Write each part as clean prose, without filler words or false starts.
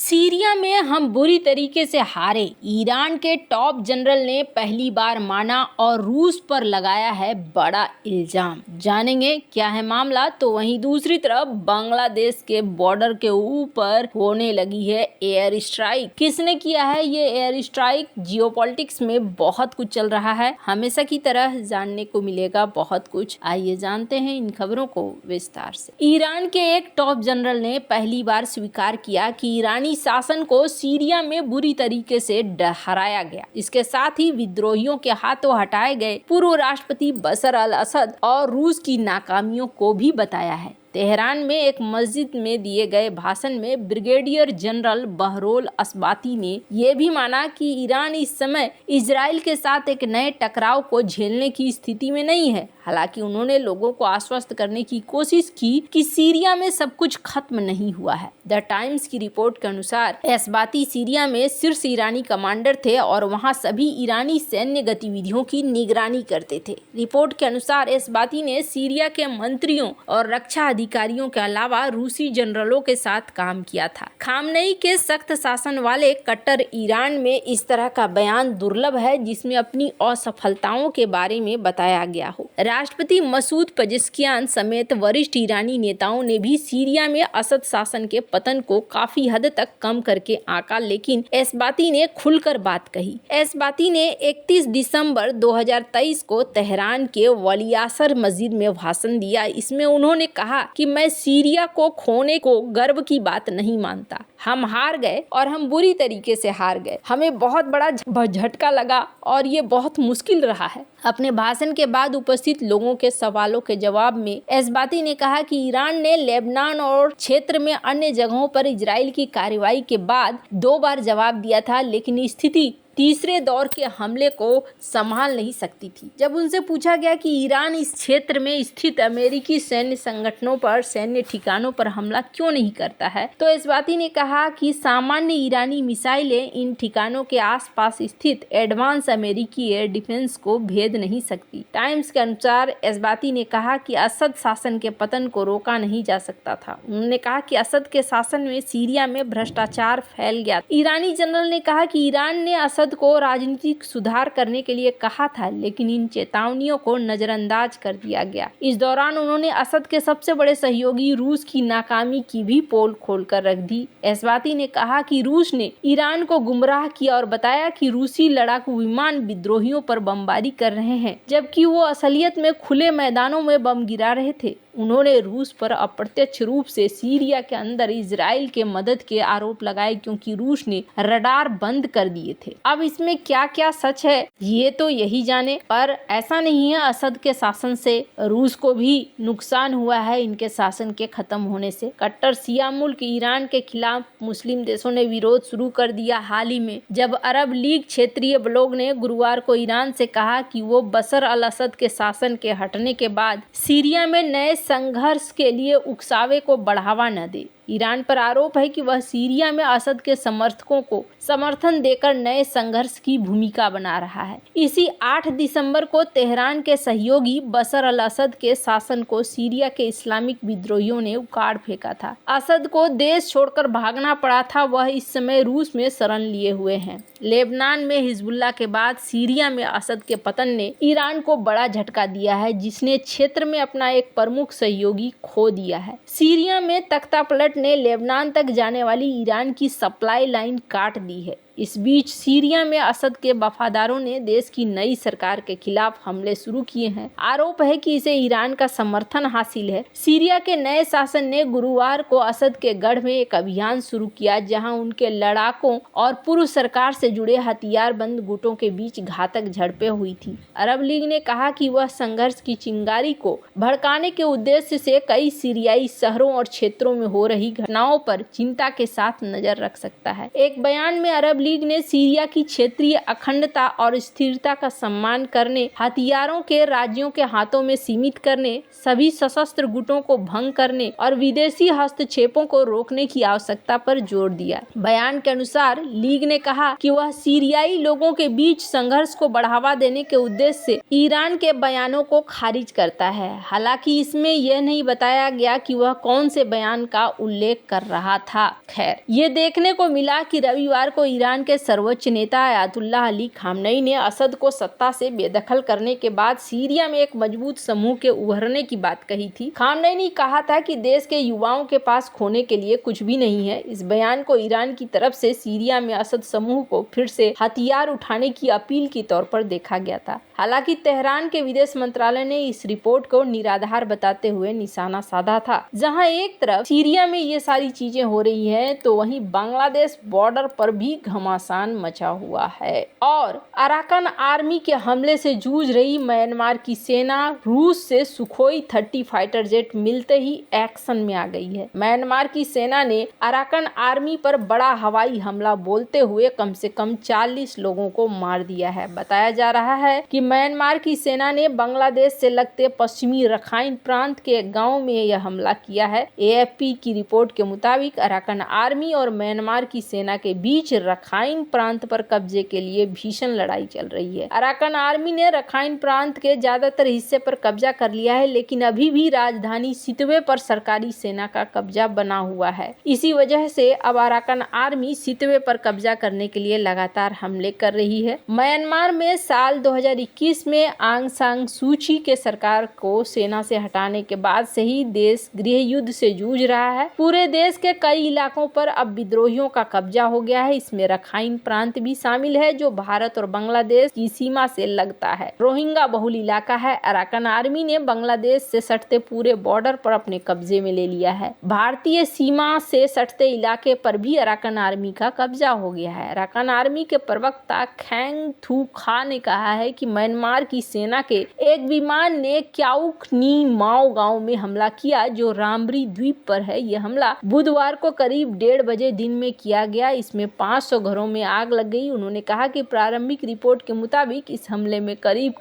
Syria में हम बुरी तरीके से हारे, ईरान के टॉप जनरल ने पहली बार माना और रूस पर लगाया है बड़ा इल्जाम। जानेंगे क्या है मामला। तो वहीं दूसरी तरफ बांग्लादेश के बॉर्डर के ऊपर होने लगी है एयर स्ट्राइक। किसने किया है ये एयर स्ट्राइक? जियोपॉलिटिक्स में बहुत कुछ चल रहा है, हमेशा की तरह जानने को मिलेगा बहुत कुछ। आइए जानते हैं इन खबरों को विस्तार से। ईरान के एक टॉप जनरल ने पहली बार स्वीकार किया कि ईरानी शासन को सीरिया में बुरी तरीके से हराया गया। इसके साथ ही विद्रोहियों के हाथों हटाए गए पूर्व राष्ट्रपति बशर अल असद और रूस की नाकामियों को भी बताया है। तेहरान में एक मस्जिद में दिए गए भाषण में ब्रिगेडियर जनरल बहरोल अस्बाती ने यह भी माना कि ईरान इस समय इजराइल के साथ एक नए टकराव को झेलने की स्थिति में नहीं है। हालांकि उन्होंने लोगों को आश्वस्त करने की कोशिश की कि सीरिया में सब कुछ खत्म नहीं हुआ है। द टाइम्स की रिपोर्ट के अनुसार अस्बाती सीरिया में शीर्ष ईरानी कमांडर थे और वहां सभी ईरानी सैन्य गतिविधियों की निगरानी करते थे। रिपोर्ट के अनुसार अस्बाती ने सीरिया के मंत्रियों और रक्षा अधिकारियों के अलावा रूसी जनरलों के साथ काम किया था। खामनेई के सख्त शासन वाले कट्टर ईरान में इस तरह का बयान दुर्लभ है जिसमें अपनी असफलताओं के बारे में बताया गया हो। राष्ट्रपति मसूद पेजेश्कियान समेत वरिष्ठ ईरानी नेताओं ने भी सीरिया में असद शासन के पतन को काफी हद तक कम करके आंका, लेकिन अस्बाती ने खुलकर बात कही। अस्बाती ने 31 दिसंबर 2023 को तेहरान के वलियासर मस्जिद में भाषण दिया। इसमें उन्होंने कहा कि मैं सीरिया को खोने को गर्व की बात नहीं मानता। हम हार गए और हम बुरी तरीके से हार गए। हमें बहुत बड़ा झटका लगा और ये बहुत मुश्किल रहा है। अपने भाषण के बाद उपस्थित लोगों के सवालों के जवाब में अस्बाती ने कहा कि ईरान ने लेबनान और क्षेत्र में अन्य जगहों पर इजराइल की कार्रवाई के बाद 2 बार जवाब दिया था, लेकिन स्थिति तीसरे दौर के हमले को संभाल नहीं सकती थी। जब उनसे पूछा गया कि ईरान इस क्षेत्र में स्थित अमेरिकी सैन्य संगठनों पर, सैन्य ठिकानों पर हमला क्यों नहीं करता है, तो अस्बाती ने कहा कि सामान्य ईरानी मिसाइलें इन ठिकानों के आसपास स्थित एडवांस अमेरिकी एयर डिफेंस को भेद नहीं सकती। टाइम्स के अनुसार अस्बाती ने कहा कि असद शासन के पतन को रोका नहीं जा सकता था। उन्होंने कहा कि असद के शासन में सीरिया में भ्रष्टाचार फैल गया। ईरानी जनरल ने कहा कि ईरान ने असद को राजनीतिक सुधार करने के लिए कहा था, लेकिन इन चेतावनियों को नजरअंदाज कर दिया गया। इस दौरान उन्होंने असद के सबसे बड़े सहयोगी रूस की नाकामी की भी पोल खोलकर रख दी। अस्बाती ने कहा कि रूस ने ईरान को गुमराह किया और बताया कि रूसी लड़ाकू विमान विद्रोहियों पर बमबारी कर रहे हैं, जबकि वो असलियत में खुले मैदानों में बम गिरा रहे थे। उन्होंने रूस पर अप्रत्यक्ष रूप से सीरिया के अंदर इजराइल के मदद के आरोप लगाए, क्योंकि रूस ने रडार बंद कर दिए थे। अब इसमें क्या क्या सच है ये तो यही जाने, पर ऐसा नहीं है असद के शासन से रूस को भी नुकसान हुआ है इनके शासन के खत्म होने से। कट्टर शिया मुल्क ईरान के खिलाफ मुस्लिम देशों ने विरोध शुरू कर दिया। हाल ही में जब अरब लीग क्षेत्रीय ब्लॉग ने गुरुवार को ईरान से कहा कि वो बशर अल असद के शासन के हटने के बाद सीरिया में नए संघर्ष के लिए उकसावे को बढ़ावा न दे। ईरान पर आरोप है कि वह सीरिया में असद के समर्थकों को समर्थन देकर नए संघर्ष की भूमिका बना रहा है। इसी 8 दिसंबर को तेहरान के सहयोगी बशर अल असद के शासन को सीरिया के इस्लामिक विद्रोहियों ने उखाड़ फेंका था। असद को देश छोड़कर भागना पड़ा था। वह इस समय रूस में शरण लिए हुए हैं। लेबनान में हिजबुल्लाह के बाद सीरिया में असद के पतन ने ईरान को बड़ा झटका दिया है, जिसने क्षेत्र में अपना एक प्रमुख सहयोगी खो दिया है। सीरिया में तख्तापलट ने लेबनान तक जाने वाली ईरान की सप्लाई लाइन काट दी है। इस बीच सीरिया में असद के वफादारों ने देश की नई सरकार के खिलाफ हमले शुरू किए हैं। आरोप है कि इसे ईरान का समर्थन हासिल है। सीरिया के नए शासन ने गुरुवार को असद के गढ़ में एक अभियान शुरू किया, जहां उनके लड़ाकों और पूर्व सरकार से जुड़े हथियारबंद गुटों के बीच घातक झड़पें हुई थी। अरब लीग ने कहा कि वह संघर्ष की चिंगारी को भड़काने के उद्देश्य से कई सीरियाई शहरों और क्षेत्रों में हो रही घटनाओं पर चिंता के साथ नजर रख सकता है। एक बयान में अरब लीग ने सीरिया की क्षेत्रीय अखंडता और स्थिरता का सम्मान करने, हथियारों के राज्यों के हाथों में सीमित करने, सभी सशस्त्र गुटों को भंग करने और विदेशी हस्तक्षेपों को रोकने की आवश्यकता पर जोर दिया। बयान के अनुसार लीग ने कहा कि वह सीरियाई लोगों के बीच संघर्ष को बढ़ावा देने के उद्देश्य से ईरान के बयानों को खारिज करता है। हालांकि इसमें यह नहीं बताया गया कि वह कौन से बयान का उल्लेख कर रहा था। खैर, ये देखने को मिला कि रविवार को ईरान के सर्वोच्च नेता अयातुल्लाह अली खामनेई ने असद को सत्ता से बेदखल करने के बाद सीरिया में एक मजबूत समूह के उभरने की बात कही थी। खामनेई ने कहा था कि देश के युवाओं के पास खोने के लिए कुछ भी नहीं है। इस बयान को ईरान की तरफ से सीरिया में असद समूह को फिर से हथियार उठाने की अपील के तौर पर देखा गया था। हालांकि तेहरान के विदेश मंत्रालय ने इस रिपोर्ट को निराधार बताते हुए निशाना साधा था। जहां एक तरफ सीरिया में ये सारी चीजें हो रही है, तो वहीं बांग्लादेश बॉर्डर पर भी घमासान मचा हुआ है। और अराकान आर्मी के हमले से जूझ रही म्यांमार की सेना रूस से सुखोई 30 फाइटर जेट मिलते ही एक्शन में आ गई है। म्यांमार की सेना ने अराकान आर्मी पर बड़ा हवाई हमला बोलते हुए कम से कम 40 लोगों को मार दिया है। बताया जा रहा है कि म्यांमार की सेना ने बांग्लादेश से लगते पश्चिमी रखाइन प्रांत के गांव में यह हमला किया है। एएफपी की रिपोर्ट के मुताबिक अराकान आर्मी और म्यांमार की सेना के बीच रखाइन प्रांत पर कब्जे के लिए भीषण लड़ाई चल रही है। अराकान आर्मी ने रखाइन प्रांत के ज्यादातर हिस्से पर कब्जा कर लिया है, लेकिन अभी भी राजधानी सितवे पर सरकारी सेना का कब्जा बना हुआ है। इसी वजह से अब अराकान आर्मी सितवे पर कब्जा करने के लिए लगातार हमले कर रही है। म्यांमार में साल 2021 में आंग सान सूची के सरकार को सेना से हटाने के बाद से ही देश गृह युद्ध से जूझ रहा है। पूरे देश के कई इलाकों पर अब विद्रोहियों का कब्जा हो गया है। इसमें रखाइन प्रांत भी शामिल है, जो भारत और बांग्लादेश की सीमा से लगता है। रोहिंग्या बहुल इलाका है। अराकान आर्मी ने बांग्लादेश से सटते पूरे बॉर्डर पर अपने कब्जे में ले लिया है। भारतीय सीमा से सटते इलाके पर भी अराकान आर्मी का कब्जा हो गया है। अराकान आर्मी के प्रवक्ता खैंग थू खा ने कहा है कि म्यांमार की सेना के एक विमान ने क्याउक नी माओ गांव में हमला किया, जो रामरी द्वीप पर है। यह हमला बुधवार को करीब 1:30 बजे दिन में किया गया। इसमें 500 घरों में आग लग गई। उन्होंने कहा कि प्रारंभिक रिपोर्ट के मुताबिक इस हमले में करीब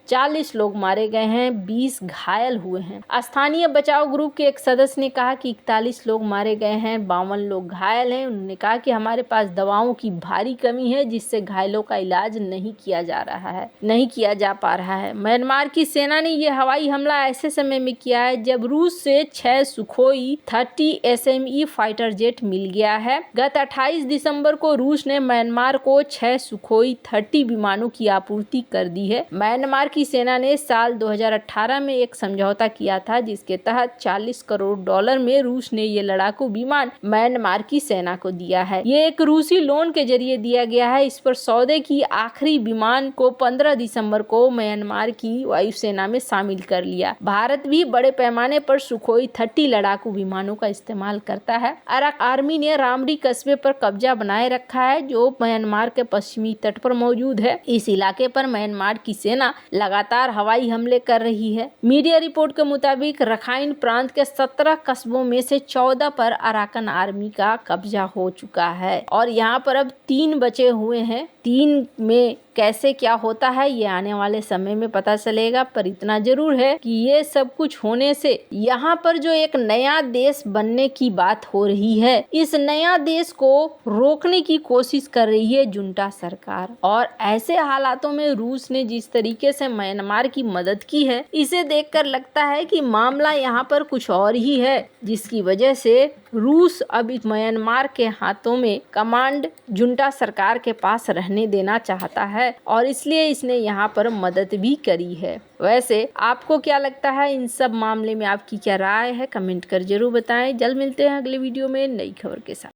40 लोग मारे गए हैं, 20 घायल हुए हैं। स्थानीय बचाव ग्रुप के एक सदस्य ने कहा कि 41 लोग मारे गए हैं, 52 लोग घायल हैं। उन्होंने कहा कि हमारे पास दवाओं की भारी कमी है, जिससे घायलों का इलाज नहीं किया जा पा रहा है। म्यांमार की सेना ने यह हवाई हमला ऐसे समय में किया है जब रूस से 6 सुखोई 30 SME फाइटर जेट मिल गया है। गत 28 दिसंबर को रूस ने म्यांमार को 6 सुखोई 30 विमानों की आपूर्ति कर दी है। म्यांमार की सेना ने साल 2018 में एक समझौता किया था, जिसके तहत $40 करोड़ में रूस ने ये लड़ाकू विमान म्यांमार की सेना को दिया है। ये एक रूसी लोन के जरिए दिया गया है। इस पर सौदे की आखिरी विमान को 15 दिसंबर को म्यांमार की वायुसेना में शामिल कर लिया। भारत भी बड़े पैमाने पर सुखोई 30 लड़ाकू विमानों का इस्तेमाल करता है। अराकान आर्मी ने रामरी कस्बे पर कब्जा बनाए रखा है, जो म्यांमार के पश्चिमी तट पर मौजूद है। इस इलाके पर म्यांमार की सेना लगातार हवाई हमले कर रही है। मीडिया रिपोर्ट के मुताबिक रखाइन प्रांत के 17 कस्बों में से 14 पर अराकान आर्मी का कब्जा हो चुका है और यहाँ पर अब 3 बचे हुए हैं। 3 में कैसे क्या होता है ये आने वाले समय में पता चलेगा, पर इतना जरूर है कि ये सब कुछ होने से यहाँ पर जो एक नया देश बनने की बात हो रही है, इस नया देश को रोकने की कोशिश कर रही है जुंटा सरकार। और ऐसे हालातों में रूस ने जिस तरीके से म्यांमार की मदद की है, इसे देखकर लगता है कि मामला यहाँ पर कुछ और ही है, जिसकी वजह से रूस अब म्यांमार के हाथों में कमांड जुंटा सरकार के पास रहने देना चाहता है और इसलिए इसने यहाँ पर मदद भी करी है। वैसे आपको क्या लगता है इन सब मामले में, आपकी क्या राय है, कमेंट कर जरूर बताएं। जल्द मिलते हैं अगले वीडियो में नई खबर के साथ।